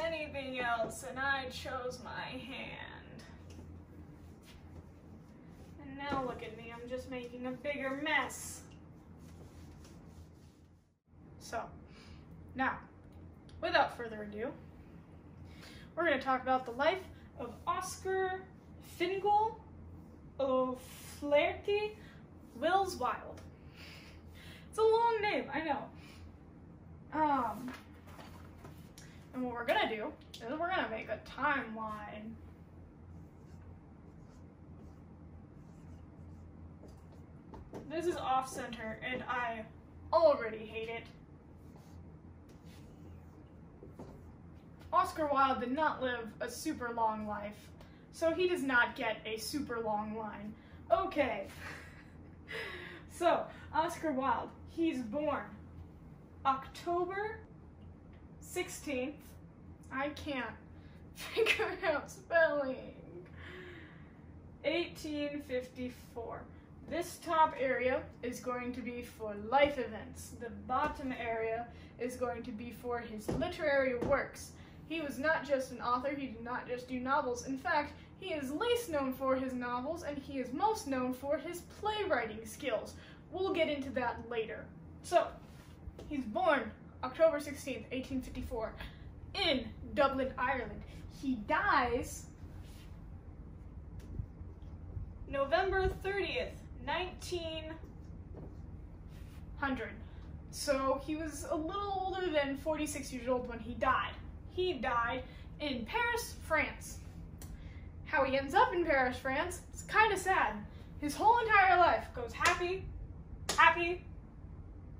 anything else, and I chose my hand. And now look at me, I'm just making a bigger mess. So, now, without further ado, we're going to talk about the life of Oscar Fingal O'Flaherty Wilde. It's a long name, I know. And what we're gonna do is we're gonna make a timeline. This is off center and I already hate it. Oscar Wilde did not live a super long life, so he does not get a super long line. Okay. So, Oscar Wilde, he's born October 16th, I can't figure out spelling, 1854. This top area is going to be for life events. The bottom area is going to be for his literary works. He was not just an author, he did not just do novels. In fact, he is least known for his novels, and he is most known for his playwriting skills. We'll get into that later. So, he's born October 16th, 1854, in Dublin, Ireland. He dies November 30th, 1900. So he was a little older than 46 years old when he died. He died in Paris, France. How he ends up in Paris, France, is kind of sad. His whole entire life goes happy, happy,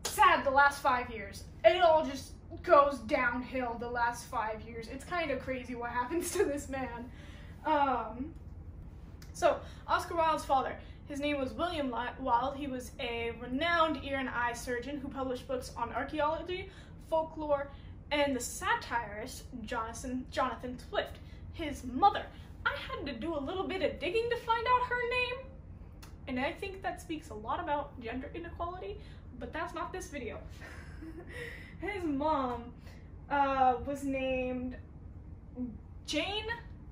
sad the last 5 years. It all just goes downhill the last 5 years. It's kind of crazy what happens to this man. So, Oscar Wilde's father, his name was William Wilde. He was a renowned ear and eye surgeon who published books on archaeology, folklore, and the satirist Jonathan Swift. His mother, I had to do a little bit of digging to find out her name, and I think that speaks a lot about gender inequality, but that's not this video. His mom was named Jane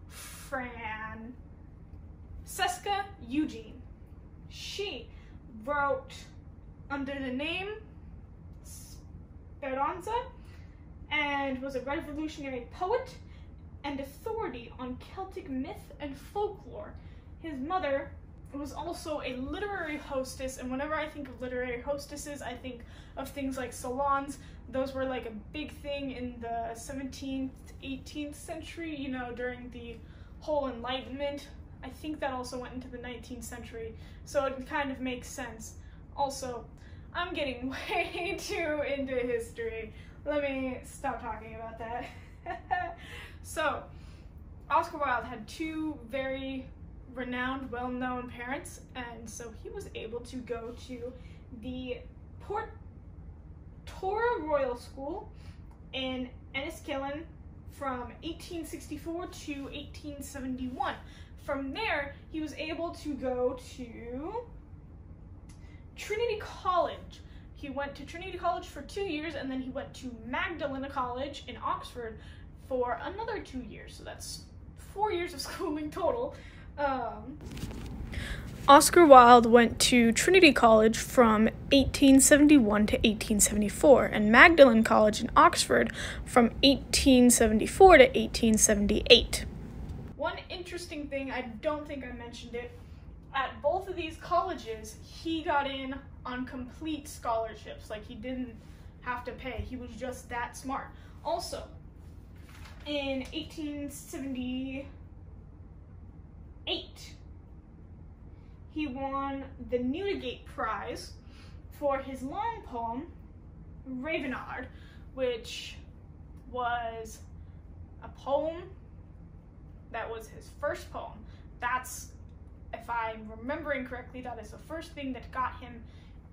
Francesca Eugene. She wrote under the name Speranza and was a revolutionary poet and authority on Celtic myth and folklore. His mother was also a literary hostess, and whenever I think of literary hostesses, I think of things like salons. Those were like a big thing in the 17th, 18th century, you know, during the whole Enlightenment. I think that also went into the 19th century, so it kind of makes sense. Also, I'm getting way too into history. Let me stop talking about that. So, Oscar Wilde had two very renowned, well-known parents, and so he was able to go to the Portora Royal School in Enniskillen from 1864 to 1871. From there, he was able to go to Trinity College. He went to Trinity College for 2 years, and then he went to Magdalen College in Oxford for another 2 years. So that's 4 years of schooling total. Oscar Wilde went to Trinity College from 1871 to 1874, and Magdalen College in Oxford from 1874 to 1878. One interesting thing, I don't think I mentioned it, at both of these colleges, he got in on complete scholarships. Like, he didn't have to pay. He was just that smart. Also, in 1878, he won the Newdigate Prize for his long poem, Ravenard, which was a poem that was his first poem. That's, if I'm remembering correctly, that is the first thing that got him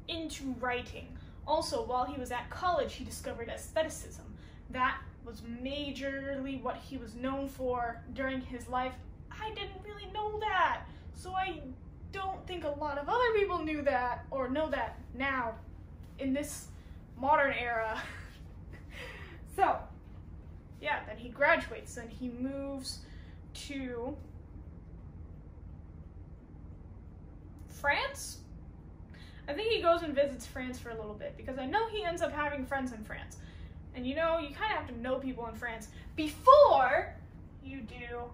into writing. Also, while he was at college, he discovered aestheticism. That was majorly what he was known for during his life. I didn't really know that, so I don't think a lot of other people knew that, or know that now, in this modern era. So, yeah, then he graduates. Then he moves to France? I think he goes and visits France for a little bit, because I know he ends up having friends in France. And you know, you kind of have to know people in France before you do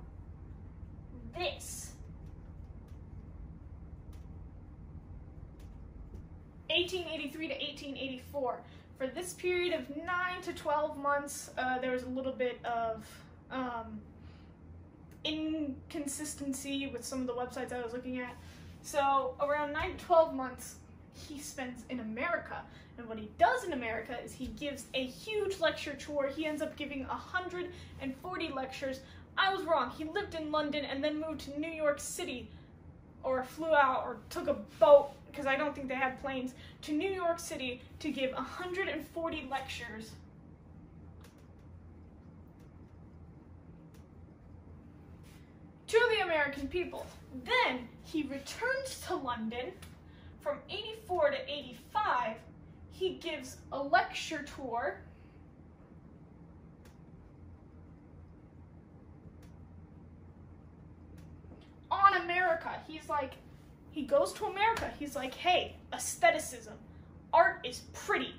this. 1883 to 1884. For this period of 9 to 12 months, there was a little bit of inconsistency with some of the websites I was looking at. So around 9 to 12 months, he spends in America. And what he does in America is he gives a huge lecture tour. He ends up giving 140 lectures. I was wrong. He lived in London and then moved to New York City, or flew out or took a boat, because I don't think they had planes, to New York City to give 140 lectures. To the American people. Then he returns to London. From 84 to 85, he gives a lecture tour on America. He goes to America. He's like, hey, aestheticism. Art is pretty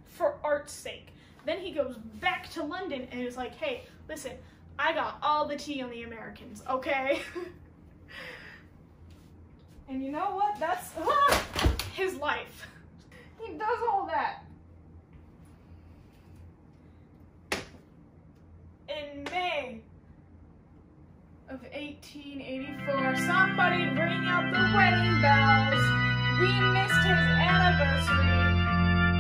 for art's sake. Then he goes back to London and is like, hey, listen, I got all the tea on the Americans, okay? And you know what? That's his life. He does all that. In May of 1884, somebody bring out the wedding bells. We missed his anniversary.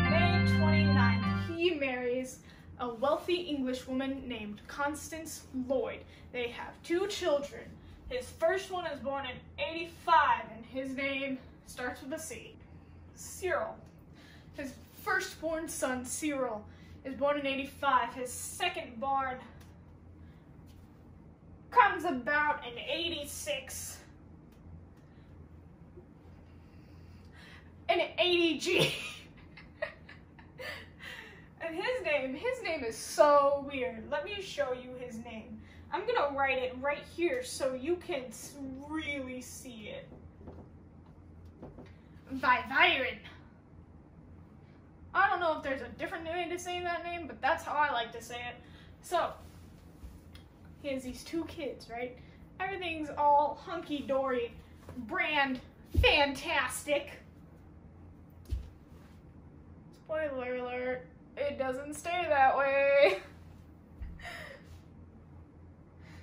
May 29th, he marries a wealthy English woman named Constance Lloyd. They have 2 children. His first one is born in 85, and his name starts with a C. Cyril. His firstborn son, Cyril, is born in 85. His second born comes about in 86. An 80G. And his name is so weird. Let me show you his name. I'm gonna write it right here so you can really see it. Viviren. I don't know if there's a different way to say that name, but that's how I like to say it. So, he has these 2 kids, right? Everything's all hunky-dory, brand fantastic. Spoiler alert, it doesn't stay that way.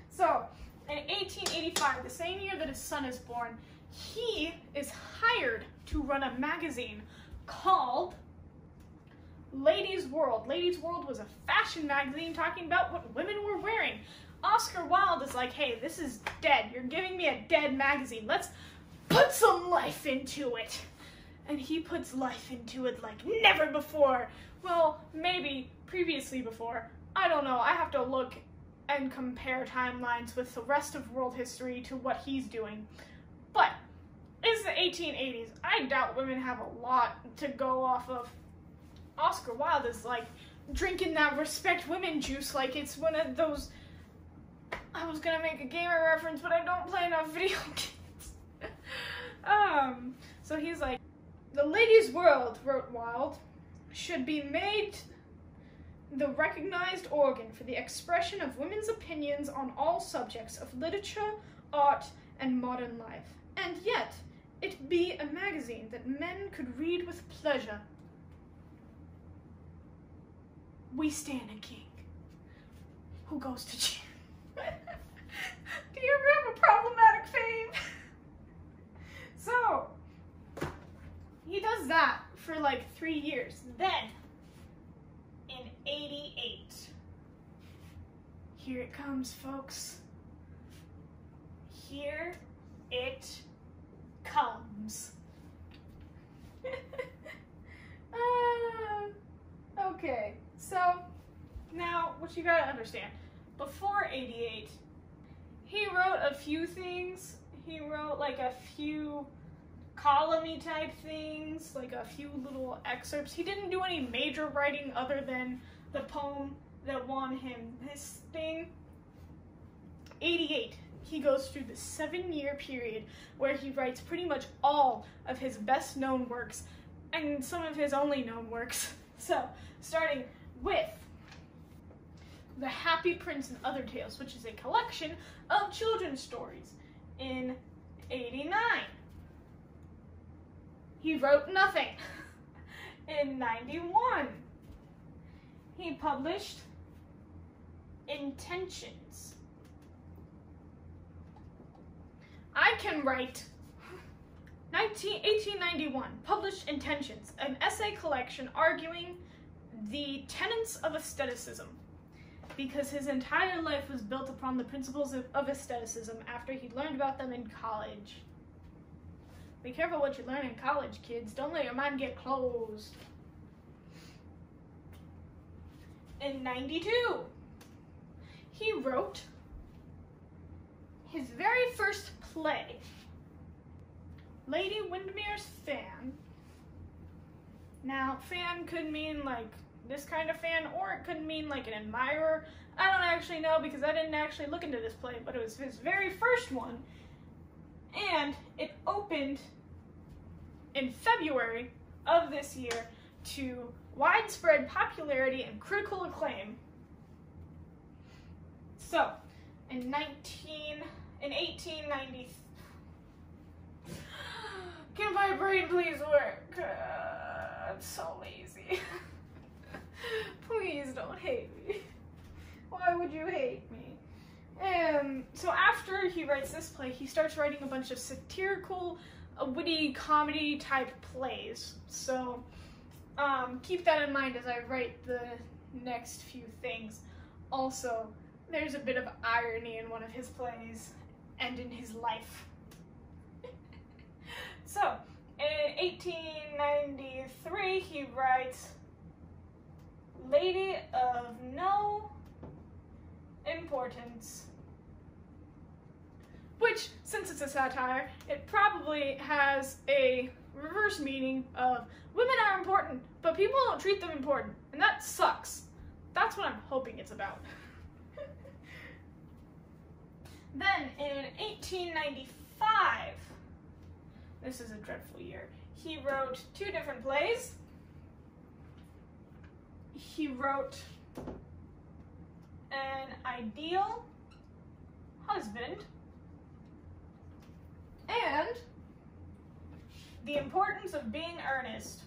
So, in 1885, the same year that his son is born, he is hired to run a magazine called Ladies' World. Ladies' World was a fashion magazine talking about what women were wearing. Oscar Wilde is like, hey, this is dead. You're giving me a dead magazine. Let's put some life into it. And he puts life into it like never before. Well, maybe previously before. I don't know. I have to look and compare timelines with the rest of world history to what he's doing. But it's the 1880s. I doubt women have a lot to go off of. Oscar Wilde is like drinking that respect women juice like it's one of those, I was gonna make a gamer reference, but I don't play enough video games. So he's like, the ladies' world, wrote Wilde, should be made the recognized organ for the expression of women's opinions on all subjects of literature, art, and modern life. And yet, it be a magazine that men could read with pleasure. We stand a king who goes to jail. Do you ever have a problematic fame? So, he does that for like 3 years. Then, in 88, here it comes, folks. Here it comes. Okay, so now what you gotta understand, before 88, he wrote a few things. He wrote like a few column-y type things, like a few little excerpts. He didn't do any major writing other than the poem that won him this thing. 88. He goes through the 7-year period where he writes pretty much all of his best known works and some of his only known works. So, starting with The Happy Prince and Other Tales, which is a collection of children's stories. In 89, he wrote nothing. In 91, he published Intentions. I can write. 1891, published Intentions, an essay collection arguing the tenets of aestheticism, because his entire life was built upon the principles of aestheticism after he learned about them in college. Be careful what you learn in college, kids. Don't let your mind get closed. In 92, he wrote his very first play, Lady Windermere's Fan. Now, fan could mean like this kind of fan, or it could mean like an admirer. I don't actually know because I didn't actually look into this play, but it was his very first one, and it opened in February of this year to widespread popularity and critical acclaim. So, in 1890, can my brain please work? I'm so lazy. Please don't hate me. Why would you hate me? So after he writes this play, he starts writing a bunch of satirical, witty comedy type plays. So keep that in mind as I write the next few things. Also, there's a bit of irony in one of his plays and in his life. So, in 1893, he writes Lady of No Importance, which, since it's a satire, it probably has a reverse meaning of women are important, but people don't treat them important, and that sucks. That's what I'm hoping it's about. Then, in 1895, this is a dreadful year, he wrote 2 different plays. He wrote An Ideal Husband and The Importance of Being Earnest.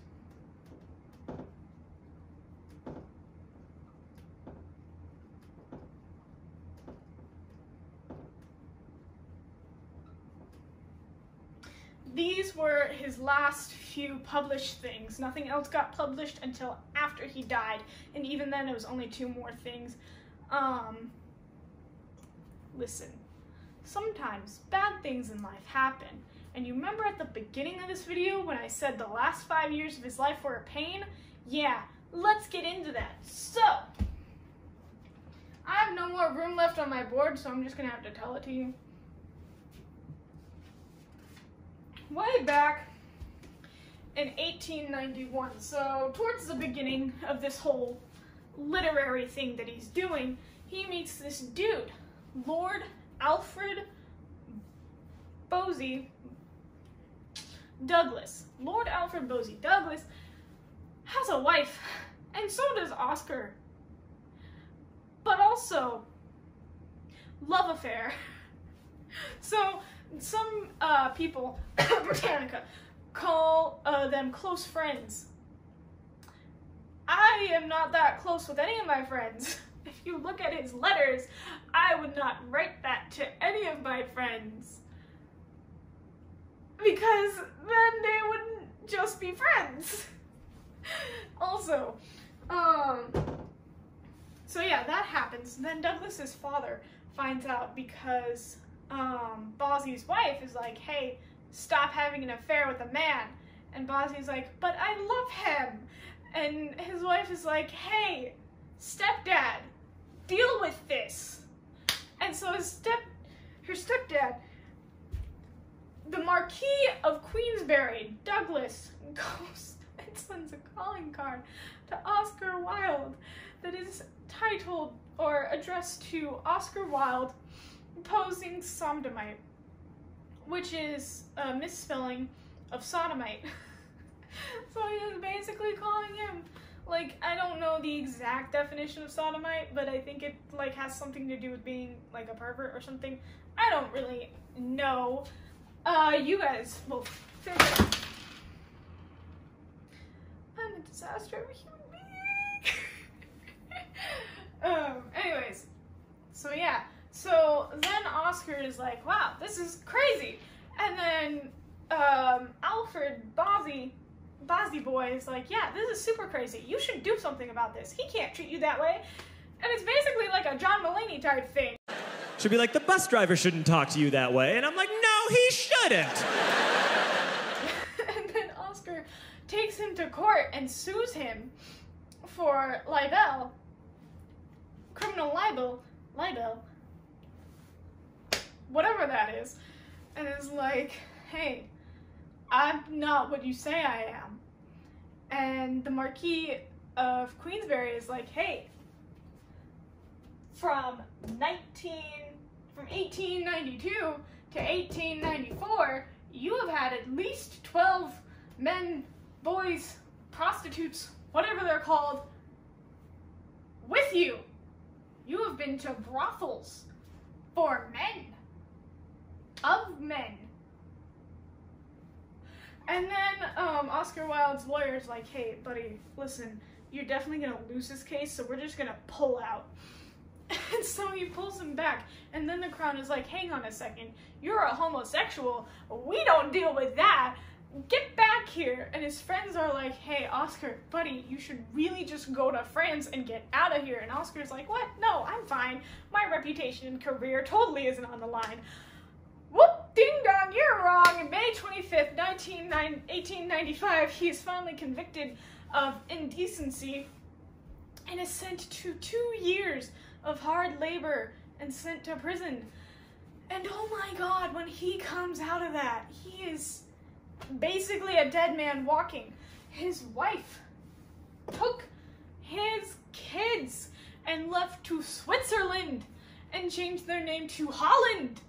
These were his last few published things. Nothing else got published until after he died, and even then it was only 2 more things. Listen, sometimes bad things in life happen, and you remember at the beginning of this video when I said the last 5 years of his life were a pain? Yeah, let's get into that. So, I have no more room left on my board, so I'm just gonna have to tell it to you. Way back in 1891, so towards the beginning of this whole literary thing that he's doing, he meets this dude, Lord Alfred Bosie Douglas. Lord Alfred Bosie Douglas has a wife, and so does Oscar, but also love affair. So some people, Britannica, call them close friends. I am not that close with any of my friends. If you look at his letters, I would not write that to any of my friends, because then they wouldn't just be friends. Also, so yeah, that happens. Then Douglas's father finds out because Bosie's wife is like, hey, stop having an affair with a man. And Bosie's like, but I love him. And his wife is like, hey, stepdad, deal with this. And so her stepdad, the Marquis of Queensberry, Douglas, goes and sends a calling card to Oscar Wilde that is titled or addressed to Oscar Wilde posing sodomite, which is a misspelling of sodomite. So he is basically calling him, like, I don't know the exact definition of sodomite, but I think it, like, has something to do with being, like, a pervert or something. I don't really know. You guys will figure it out. I'm a disaster of a human being. Anyways, so yeah. So then Oscar is like, wow, this is crazy. And then Alfred Bozzy Boy is like, yeah, this is super crazy. You should do something about this. He can't treat you that way. And it's basically like a John Mulaney type thing. Should be like, the bus driver shouldn't talk to you that way. And I'm like, no, he shouldn't. And then Oscar takes him to court and sues him for libel, criminal libel, whatever that is, and is like, hey, I'm not what you say I am. And the Marquis of Queensberry is like, hey, from 1892 to 1894, you have had at least 12 men, boys, prostitutes, whatever they're called, with you. You have been to brothels for men, of men. And then Oscar Wilde's lawyer's like, hey, buddy, listen, you're definitely gonna lose this case, so we're just gonna pull out. And so he pulls him back, and then the Crown is like, hang on a second, you're a homosexual, we don't deal with that, get back here. And his friends are like, hey, Oscar, buddy, you should really just go to France and get out of here. And Oscar's like, what? No, I'm fine. My reputation and career totally isn't on the line. Whoop, ding dong, you're wrong. On May 25th, 1895, he is finally convicted of indecency and is sent to 2 years of hard labor and sent to prison. And oh my God, when he comes out of that, he is basically a dead man walking. His wife took his kids and left to Switzerland and changed their name to Holland.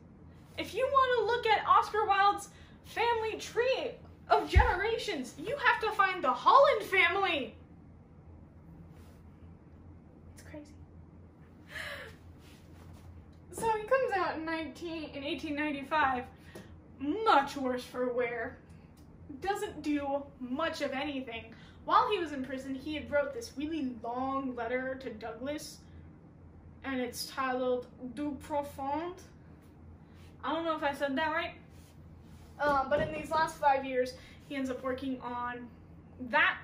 If you want to look at Oscar Wilde's family tree of generations, you have to find the Holland family. It's crazy. So he comes out in 1895, much worse for wear. Doesn't do much of anything. While he was in prison, he had wrote this really long letter to Douglas, and it's titled Du Profond. I don't know if I said that right. But in these last 5 years, he ends up working on that.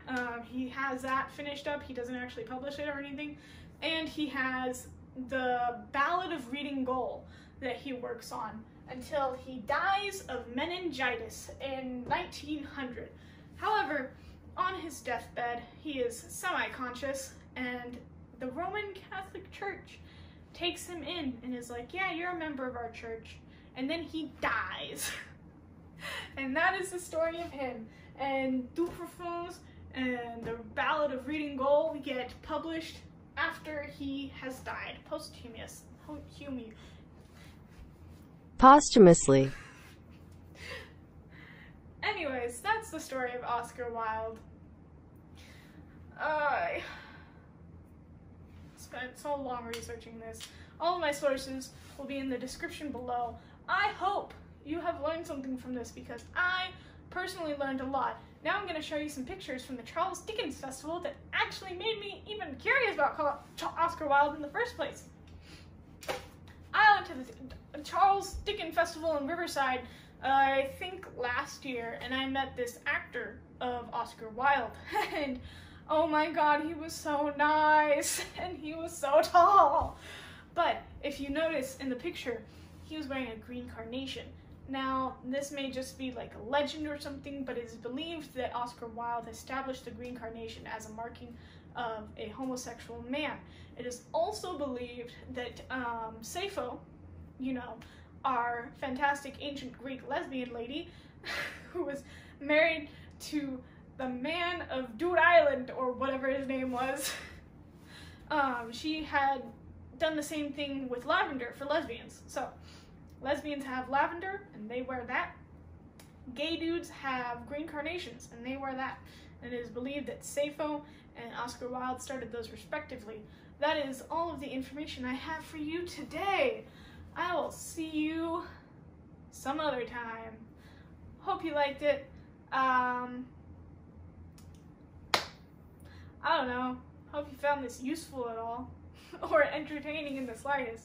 He has that finished up. He doesn't actually publish it or anything. And he has the Ballad of Reading Gaol that he works on until he dies of meningitis in 1900. However, on his deathbed, he is semi-conscious, and the Roman Catholic Church takes him in and is like, yeah, you're a member of our church. And then he dies. And that is the story of him. And Du Profonds and the Ballad of Reading Gaol get published after he has died, posthumously. Anyways, that's the story of Oscar Wilde. I spent so long researching this. All of my sources will be in the description below. I hope you have learned something from this, because I personally learned a lot. Now I'm going to show you some pictures from the Charles Dickens Festival that actually made me even curious about Oscar Wilde in the first place. I went to the Charles Dickens Festival in Riverside, I think last year, and I met this actor of Oscar Wilde, and oh my God, he was so nice, and he was so tall. But if you notice in the picture, he was wearing a green carnation. Now, this may just be like a legend or something, but it is believed that Oscar Wilde established the green carnation as a marking of a homosexual man. It is also believed that Sappho, you know, our fantastic ancient Greek lesbian lady, who was married to the man of Dude Island, or whatever his name was, she had done the same thing with lavender for lesbians. So, lesbians have lavender, and they wear that. Gay dudes have green carnations, and they wear that. And it is believed that Sappho and Oscar Wilde started those respectively. That is all of the information I have for you today. I will see you some other time. Hope you liked it. I don't know. Hope you found this useful at all, or entertaining in the slightest.